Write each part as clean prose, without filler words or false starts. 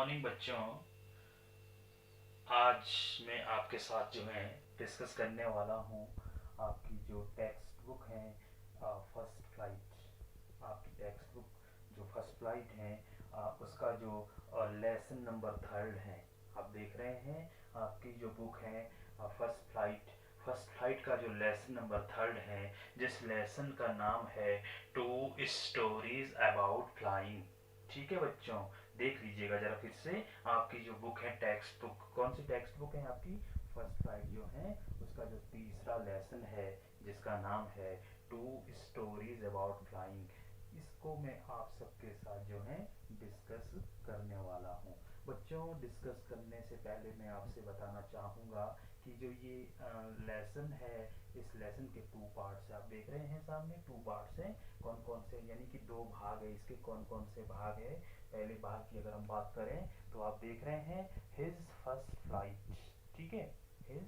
Morning बच्चों। आज मैं आपके साथ जो है डिस्कस करने वाला हूँ आपकी जो टेक्स्ट बुक है फर्स्ट फ्लाइट। आपकी टेक्स्ट बुक जो फर्स्ट फ्लाइट है उसका जो लेसन नंबर थर्ड है। आप देख रहे हैं आपकी जो बुक है फर्स्ट फ्लाइट। फर्स्ट फ्लाइट का जो लेसन नंबर थर्ड है, जिस लेसन का नाम है टू स्टोरीज अबाउट फ्लाइंग। ठीक है बच्चों, देख लीजिएगा जरा फिर से। आपकी जो बुक है टेक्स्ट बुक, कौन सी टेक्स्ट बुक है आपकी? फर्स्ट फ्लाइट जो है उसका जो तीसरा लेसन है जिसका नाम है टू स्टोरीज अबाउट फ्लाइंग। इसको मैं आप सबके साथ जो है डिस्कस करने वाला हूँ। बच्चों, डिस्कस करने से पहले मैं आपसे बताना चाहूँगा कि जो ये लेसन है, इस लेसन के टू पार्ट्स आप देख रहे हैं सामने। टू पार्ट्स हैं, कौन कौन से, यानी कि दो भाग है इसके। कौन कौन से भाग है? पहले भाग की अगर हम बात करें तो आप देख रहे हैं हिज फर्स्ट फ्लाइट। ठीक है, हिज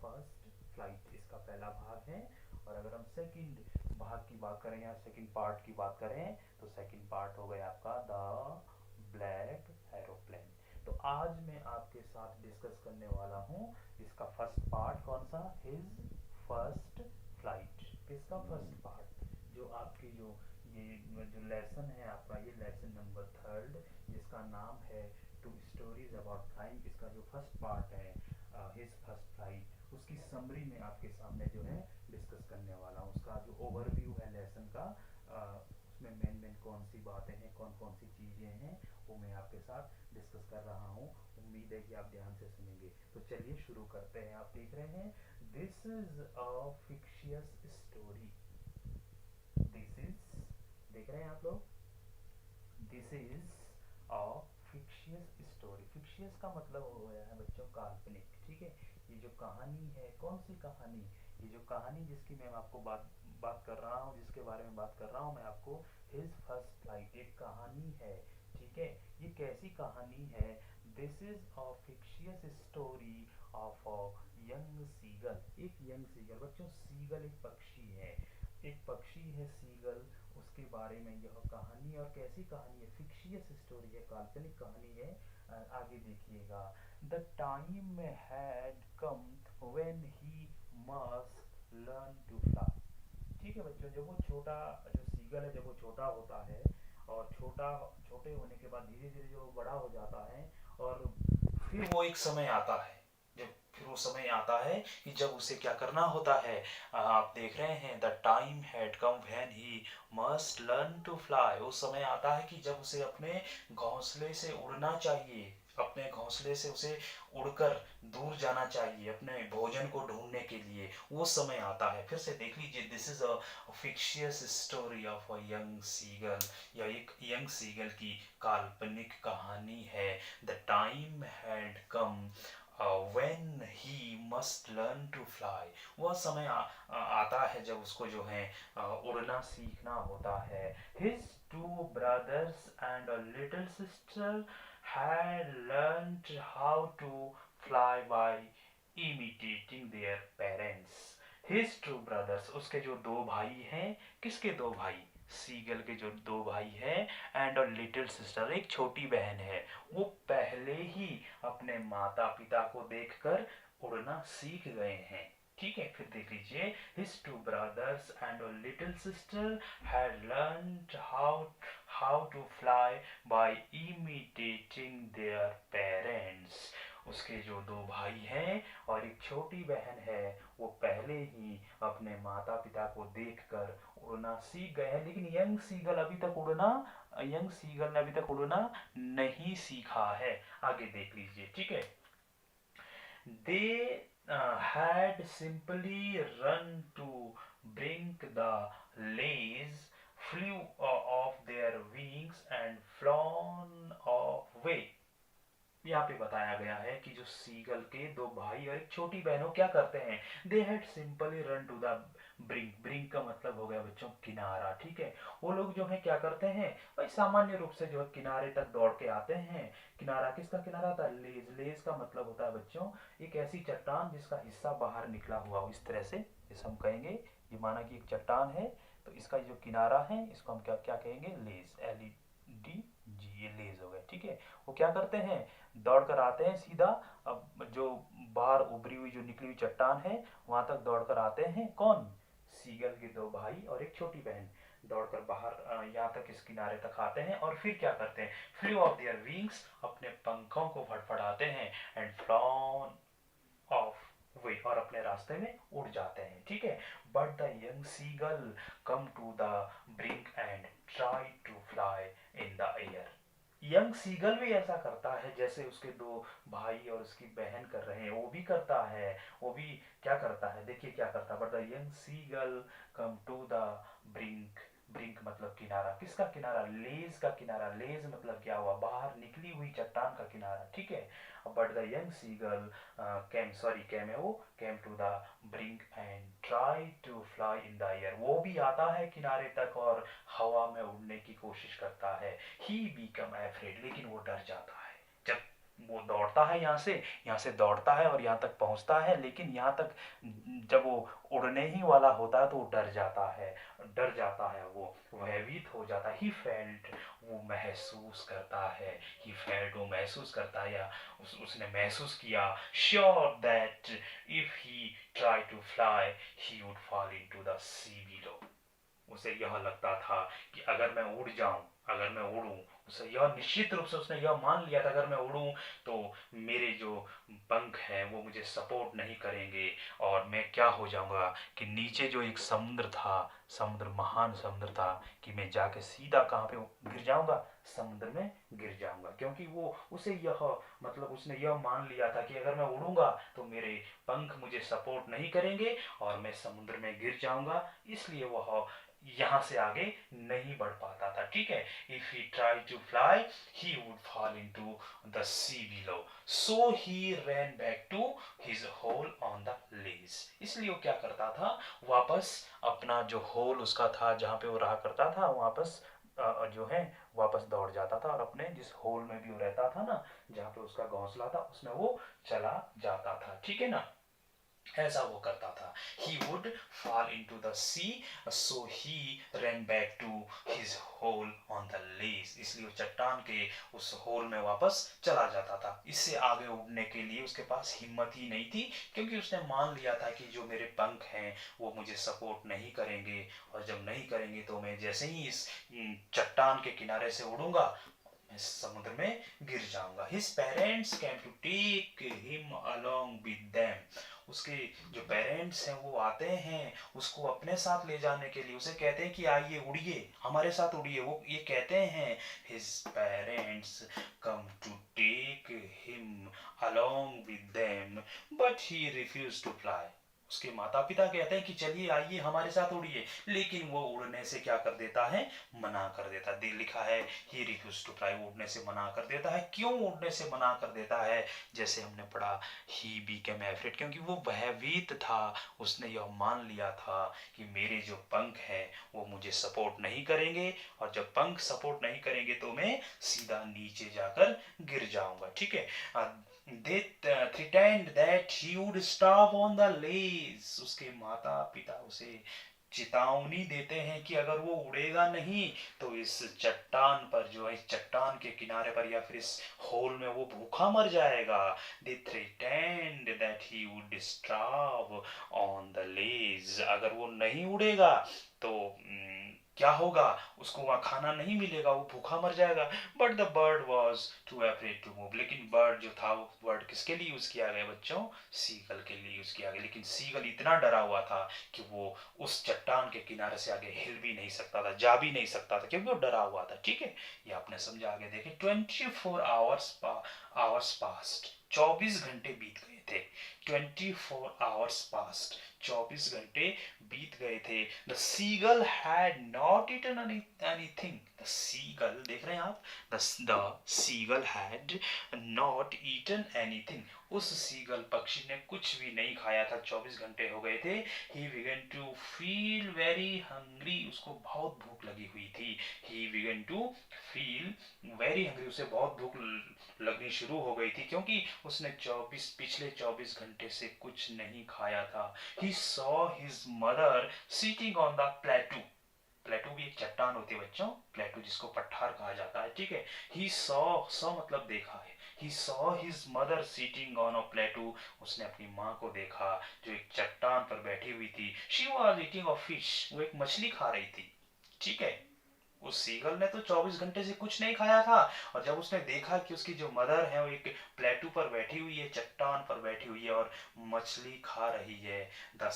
फर्स्ट फ्लाइट इसका पहला भाग है। और अगर हम सेकंड भाग की बात करें या सेकंड पार्ट की बात करें तो सेकंड पार्ट हो गया आपका द ब्लैक एरोप्लेन। तो आज मैं आपके साथ डिस्कस करने वाला हूँ इसका फर्स्ट पार्ट। कौन सा? His first flight. किसका फर्स्ट पार्ट? जो आपकी जो ये जो लेसन है आपका, ये लेसन नंबर थर्ड जिसका नाम है टू स्टोरीज अबाउट फ्लाइंग, इसका जो फर्स्ट पार्ट है हिज फर्स्ट फ्लाइट, उसकी समरी में आपके सामने जो है डिस्कस करने वाला हूँ। उसका जो ओवरव्यू है लेसन का, उसमें मेन मेन कौन सी बातें हैं, कौन कौन सी चीज़ें हैं, वो मैं आपके साथ डिस्कस कर रहा हूँ। उम्मीद है कि आप ध्यान से सुनेंगे। तो चलिए शुरू करते हैं। आप देख रहे हैं this is a fictious story. This is, देख रहे हैं आप लोग, this is a fictious story. Fictitious का मतलब हो गया है बच्चों काल्पनिक। ठीक है, ये जो कहानी है, कौन सी कहानी? ये जो कहानी जिसकी मैं आपको बात कर रहा हूँ, जिसके बारे में बात कर रहा हूँ मैं आपको, हिज फर्स्ट फ्लाइट एक कहानी है। ठीक है, ये कैसी कहानी है? This is a fictious story of a young seagull. एक यंग सीगल बच्चों, सीगल एक पक्षी है, एक पक्षी है सीगल, उसके बारे में यह कहानी। और कैसी कहानी है? फिक्शियस स्टोरी है, काल्पनिक कहानी है। आगे देखिएगा, the time had come when he must learn to fly. ठीक है बच्चों, जब वो छोटा, जो सीगल है जब वो छोटा होता है, और छोटे होने के बाद धीरे धीरे जो बड़ा हो जाता है, और फिर वो एक समय आता है, जब फिर वो समय आता है कि जब उसे क्या करना होता है। आप देख रहे हैं the time had come when he must learn to fly. वो समय आता है कि जब उसे अपने घोंसले से उड़ना चाहिए, अपने घोंसले से उसे उड़कर दूर जाना चाहिए अपने भोजन को ढूंढने के लिए। वो समय आता है। फिर से देख लीजिए, this is a fictious story of a young seagull, या एक यंग सीगल की काल्पनिक कहानी है। The time had come when he must learn to fly। वह समय आता है जब उसको जो है उड़ना सीखना होता है। His two brothers and a little sister had learned how to fly by imitating their parents। His two brothers, उसके जो दो भाई हैं। किसके दो भाई? सीगल के जो दो भाई हैं। एंड अ लिटिल सिस्टर, एक छोटी बहन है। वो पहले ही अपने माता पिता को देखकर उड़ना सीख गए हैं। ठीक है, फिर देख लीजिए, his two brothers and a little sister had learned how to fly by imitating their parents। उसके जो दो भाई हैं और एक छोटी बहन है, वो पहले ही अपने माता पिता को देखकर उड़ना सीख गए हैं। लेकिन यंग सीगल ने अभी तक उड़ना नहीं सीखा है। आगे देख लीजिए। ठीक है, they had simply run to bring the lays, flew off their wings and flown away। यहाँ पे बताया गया है कि जो सीगल के दो भाई और एक छोटी बहनों क्या करते हैं, they had simply run to the brink. Brink का मतलब हो गया बच्चों किनारा। ठीक है, वो लोग जो है क्या करते हैं भाई, सामान्य रूप से जो है किनारे तक दौड़ के आते हैं। किनारा किसका किनारा होता है? लेज। लेज का मतलब होता है बच्चों एक ऐसी चट्टान जिसका हिस्सा बाहर निकला हुआ हो, इस तरह से जैसे हम कहेंगे, ये माना कि एक चट्टान है तो इसका जो किनारा है इसको हम क्या क्या कहेंगे? लेज। LED ये लेज हो गए, ठीक है। वो क्या करते हैं, दौड़ कर आते हैं सीधा, अब जो बाहर उभरी हुई जो निकली हुई चट्टान है वहां तक दौड़ कर आते हैं, कौन, सीगल के दो भाई और एक छोटी बहन दौड़कर बाहर यहाँ तक इस किनारे तक आते हैं और फिर क्या करते हैं, फ्लू ऑफ देयर विंग्स, अपने पंखों को फड़फड़ाते हैं, एंड फ्लॉन ऑफ वे, और अपने रास्ते में उड़ जाते हैं, ठीक है। But the young seagull come to the brink and try to fly in the air. Young seagull भी ऐसा करता है जैसे उसके दो भाई और उसकी बहन कर रहे हैं, वो भी करता है, वो भी क्या करता है, देखिए क्या करता है। But the young seagull come to the brink, brink मतलब किनारा, किसका किनारा, लेज का किनारा, लेज मतलब क्या हुआ, बाहर निकली हुई चट्टान का किनारा, ठीक है। But the young seagull came है वो, came to the brink and try to fly in the air, वो भी आता है किनारे तक और हवा में उड़ने की कोशिश करता है। ही बिकम एफ्रेड, लेकिन वो डर जाता है जब वो दौड़ता है, यहाँ से दौड़ता है और यहाँ तक पहुंचता है, लेकिन यहाँ तक जब वो उड़ने ही वाला होता है तो वो डर जाता है, डर जाता है, वो भयभीत हो जाता है। ही फेल्ट, वो महसूस करता है, ही फेल्ट, वो महसूस करता है, या उसने महसूस किया, sure that if he try to fly he would fall into the sea below. उसे यह लगता था कि अगर मैं उड़ जाऊं, अगर मैं उड़ूं, उसे यह निश्चित रूप से उसने यह मान लिया था, अगर मैं उड़ूं तो मेरे जो पंख हैं वो मुझे सपोर्ट नहीं करेंगे और मैं क्या हो जाऊंगा कि नीचे जो एक समुद्र था, समुद्र महान समुद्र था, कि मैं जाके सीधा कहाँ पे गिर जाऊंगा, समुद्र में गिर जाऊंगा। क्योंकि वो उसे यह मतलब उसने यह मान लिया था कि अगर मैं उड़ूंगा तो मेरे पंख मुझे सपोर्ट नहीं करेंगे और मैं समुद्र में गिर जाऊंगा, इसलिए वह यहाँ से आगे नहीं बढ़ पाता था, ठीक है। If he try to fly he would fall into the sea below, so he ran back to his hole on the ledge. इसलिए वो क्या करता था, वापस अपना जो होल उसका था जहाँ पे वो रहा करता था, वापस जो है वापस दौड़ जाता था और अपने जिस होल में भी वो रहता था ना, जहाँ पे उसका घोंसला था, उसमें वो चला जाता था, ठीक है ना। ऐसा वो करता था। He would fall into the sea, so he ran back to his hole on the ledge. इसलिए वो चट्टान के उस होल में वापस चला जाता था। इससे आगे उड़ने के लिए उसके पास हिम्मत ही नहीं थी, क्योंकि उसने मान लिया था कि जो मेरे पंख हैं वो मुझे सपोर्ट नहीं करेंगे, और जब नहीं करेंगे तो मैं जैसे ही इस चट्टान के किनारे से उड़ूंगा मैं समुद्र में गिर जाऊंगा। His parents came to take him along with them. उसके जो पेरेंट्स हैं वो आते हैं उसको अपने साथ ले जाने के लिए, उसे कहते हैं कि आइए उड़िए, हमारे साथ उड़िए। वो ये कहते हैं, his parents come to take him along with them, but he refused to fly. उसके माता पिता कहते हैं कि चलिए आइए हमारे साथ उड़िए, लेकिन वो उड़ने से क्या कर देता है, मना कर देता है। लिखा है ही रिफ्यूज टू फ्लाई, उड़ने से मना कर देता है। क्यों उड़ने से मना कर देता है, जैसे हमने पढ़ा ही बिकेम एफ्रेड, क्योंकि वो भयभीत था, उसने यह मान लिया था कि मेरे जो पंख हैं वो मुझे सपोर्ट नहीं करेंगे, और जब पंख सपोर्ट नहीं करेंगे तो मैं सीधा नीचे जाकर गिर जाऊंगा, ठीक है। They threatened that he would starve on the leash. उसके माता पिता उसे चेतावनी देते हैं कि अगर वो उड़ेगा नहीं तो इस चट्टान पर जो है, चट्टान के किनारे पर या फिर इस होल में वो भूखा मर जाएगा। They threatened that he would starve on the leash. अगर वो नहीं उड़ेगा तो क्या होगा, उसको वहां खाना नहीं मिलेगा, वो भूखा मर जाएगा। But the bird was too afraid to move, लेकिन बर्ड जो था वो वर्ड किसके लिए यूज किया गया बच्चों, सीगल के लिए यूज किया गया। लेकिन सीगल इतना डरा हुआ था कि वो उस चट्टान के किनारे से आगे हिल भी नहीं सकता था, जा भी नहीं सकता था, क्योंकि वो डरा हुआ था, ठीक है। ये आपने समझा, आगे देखे। 24 आवर्स पास्ट, 24 घंटे बीत गए थे। 24 आवर्स पास्ट, 24 घंटे बीत गए थे। The seagull had not eaten anything. The seagull, देख रहे हैं आप, the seagull had not eaten anything. उस सीगल पक्षी ने कुछ भी नहीं खाया था, 24 घंटे हो गए थे। He began to feel very hungry, उसको बहुत भूख लगी हुई थी। He began to feel very hungry, उसे बहुत भूख लगनी शुरू हो गई थी, क्योंकि उसने पिछले 24 घंटे से कुछ नहीं खाया था। He saw his mother sitting on the plateau. प्लेटू भी एक चट्टान होती है बच्चों, प्लेटू जिसको पठार कहा जाता है, ठीक है। ही सॉ मतलब देखा है, he saw his mother sitting on a plateau, उसने अपनी माँ को देखा जो एक चट्टान पर बैठी हुई थी। She was eating a fish, वो एक मछली खा रही थी, ठीक है। उस सीगल ने तो 24 घंटे से कुछ नहीं खाया था, और जब उसने देखा कि उसकी जो मदर है वो एक प्लेटू पर बैठी हुई है, चट्टान पर बैठी हुई है और मछली खा रही है, the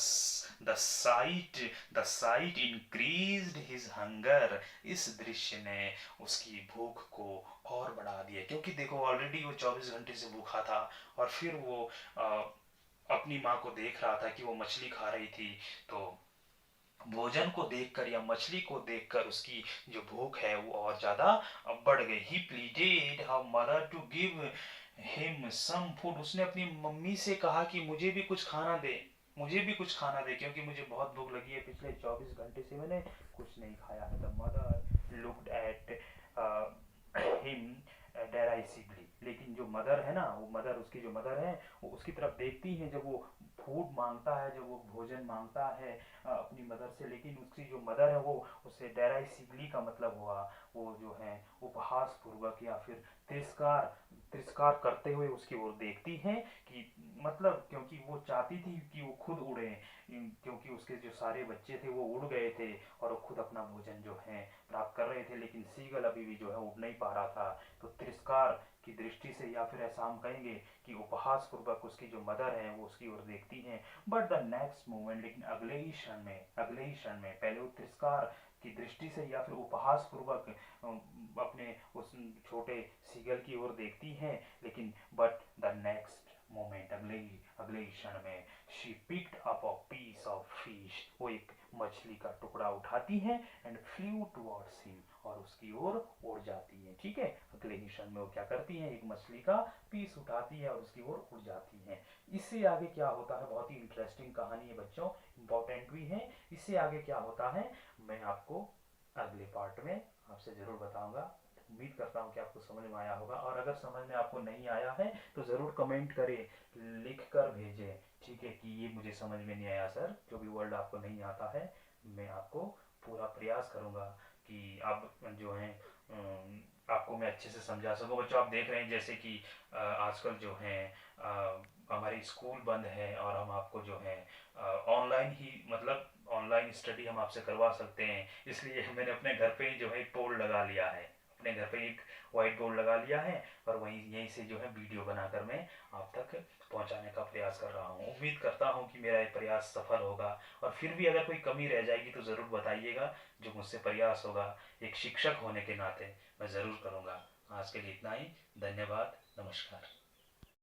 the site the site increased his hunger, इस दृश्य ने उसकी भूख को और बढ़ा दिया, क्योंकि देखो ऑलरेडी वो 24 घंटे से भूखा था, और फिर वो अपनी माँ को देख रहा था कि वो मछली खा रही थी, तो भोजन को देखकर या मछली को देखकर उसकी जो भूख है वो और ज्यादा बढ़ गई। He pleaded her mother to give him some food, उसने अपनी मम्मी से कहा कि मुझे भी कुछ खाना दे, मुझे भी कुछ खाना दे, क्योंकि मुझे बहुत भूख लगी है, पिछले 24 घंटे से मैंने कुछ नहीं खाया है। The mother looked at him derisively, लेकिन जो मदर है ना, वो मदर, उसकी जो मदर है वो उसकी तरफ देखती है जब वो फूड मांगता है, जब वो भोजन मांगता है अपनी मदर से, लेकिन उसकी जो मदर है वो उसे डेराइसिवली का मतलब हुआ वो जो है उपहास पूर्वक या फिर तिरस्कार तिरस्कार करते हुए उसकी ओर देखती है, कि मतलब क्योंकि वो चाहती थी कि वो खुद उड़े, क्योंकि उसके जो सारे बच्चे थे वो उड़ गए थे और वो खुद अपना भोजन जो है प्राप्त कर रहे थे, लेकिन सीगल अभी भी जो है उड़ नहीं पा रहा था। तो तिरस्कार की दृष्टि से या फिर ऐसा हम कहेंगे कि उपहास पूर्वक उसकी जो मदर है वो उसकी ओर देखती हैं। बट द नेक्स्ट मोमेंट, लेकिन अगले ही क्षण में पहले वो तिरस्कार की दृष्टि से या फिर उपहास पूर्वक अपने उस छोटे सीगल की ओर देखती हैं, लेकिन बट द नेक्स्ट मोमेंट, अगले ही क्षण में she picked up a piece of fish, वो एक मछली का टुकड़ा उठाती है एंड फ्लू टुवर्ड्स हिम, और उसकी ओर उड़ जाती है, ठीक है। अगले ही क्षण में वो क्या करती है, एक मछली का पीस उठाती है और उसकी ओर उड़ जाती है। इससे आगे क्या होता है, बहुत ही इंटरेस्टिंग कहानी है बच्चों, इंपॉर्टेंट भी है। इससे आगे क्या होता है मैं आपको अगले पार्ट में आपसे जरूर बताऊंगा। उम्मीद करता हूँ कि आपको समझ में आया होगा, और अगर समझ में आपको नहीं आया है तो ज़रूर कमेंट करें, लिख कर भेजें, ठीक है, कि ये मुझे समझ में नहीं आया सर, जो भी वर्ड आपको नहीं आता है मैं आपको पूरा प्रयास करूँगा कि आप जो है आपको मैं अच्छे से समझा सकूँ। बच्चों आप देख रहे हैं जैसे कि आजकल जो है हमारी स्कूल बंद है, और हम आपको जो है ऑनलाइन ही मतलब ऑनलाइन स्टडी हम आपसे करवा सकते हैं, इसलिए मैंने अपने घर पे ही जो है एक बोर्ड लगा लिया है, अपने घर पे एक वाइट बोर्ड लगा लिया है, और वहीं यहीं से जो है वीडियो बनाकर मैं आप तक पहुंचाने का प्रयास कर रहा हूं। उम्मीद करता हूं कि मेरा ये प्रयास सफल होगा, और फिर भी अगर कोई कमी रह जाएगी तो ज़रूर बताइएगा, जो मुझसे प्रयास होगा एक शिक्षक होने के नाते मैं ज़रूर करूँगा। आज के लिए इतना ही, धन्यवाद, नमस्कार।